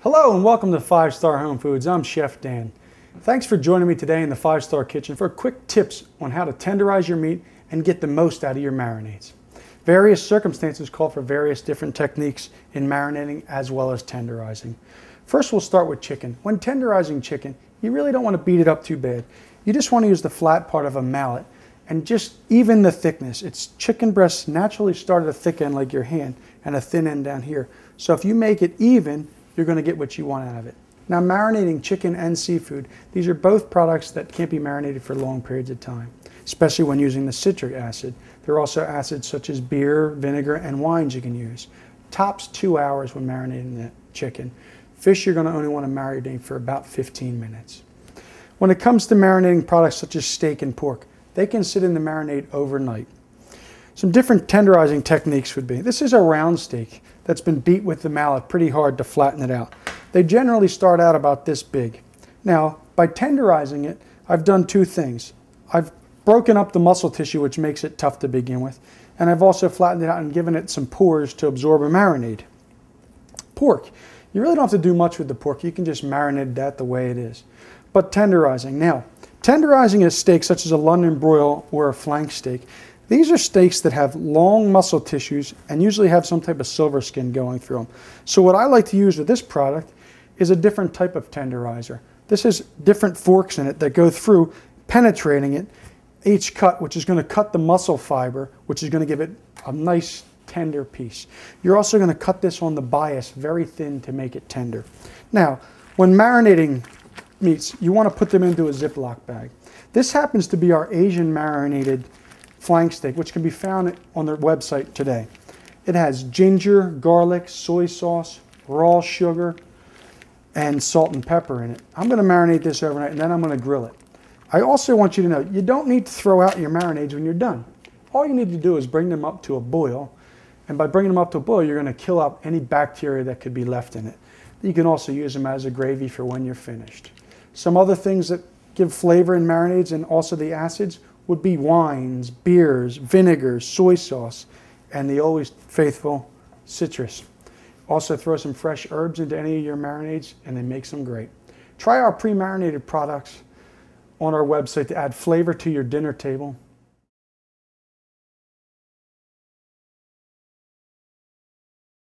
Hello and welcome to 5-Star Home Foods. I'm Chef Dan. Thanks for joining me today in the 5-Star Kitchen for quick tips on how to tenderize your meat and get the most out of your marinades. Various circumstances call for various different techniques in marinating as well as tenderizing. First, we'll start with chicken. When tenderizing chicken, you really don't want to beat it up too bad. You just want to use the flat part of a mallet and just even the thickness. It's chicken breasts naturally start at a thick end like your hand and a thin end down here. So if you make it even, you're going to get what you want out of it. Now, marinating chicken and seafood, these are both products that can't be marinated for long periods of time, especially when using the citric acid. There are also acids such as beer, vinegar, and wines you can use. Tops 2 hours when marinating the chicken. Fish, you're going to only want to marinate for about 15 minutes. When it comes to marinating products such as steak and pork, they can sit in the marinade overnight. Some different tenderizing techniques would be, this is a round steak that's been beat with the mallet pretty hard to flatten it out. They generally start out about this big. Now, by tenderizing it, I've done two things. I've broken up the muscle tissue, which makes it tough to begin with, and I've also flattened it out and given it some pores to absorb a marinade. Pork, you really don't have to do much with the pork. You can just marinate that the way it is. But tenderizing. Now, tenderizing a steak such as a London broil or a flank steak, these are steaks that have long muscle tissues and usually have some type of silver skin going through them. So what I like to use with this product is a different type of tenderizer. This has different forks in it that go through, penetrating it, each cut, which is going to cut the muscle fiber, which is going to give it a nice tender piece. You're also going to cut this on the bias very thin to make it tender. Now, when marinating meats, you want to put them into a Ziploc bag. This happens to be our Asian marinated flank steak, which can be found on their website today. It has ginger, garlic, soy sauce, raw sugar, and salt and pepper in it. I'm going to marinate this overnight and then I'm going to grill it. I also want you to know, you don't need to throw out your marinades when you're done. All you need to do is bring them up to a boil, and by bringing them up to a boil, you're going to kill out any bacteria that could be left in it. You can also use them as a gravy for when you're finished. Some other things that give flavor in marinades and also the acids would be wines, beers, vinegars, soy sauce, and the always faithful citrus. Also throw some fresh herbs into any of your marinades and they make them great. Try our pre-marinated products on our website to add flavor to your dinner table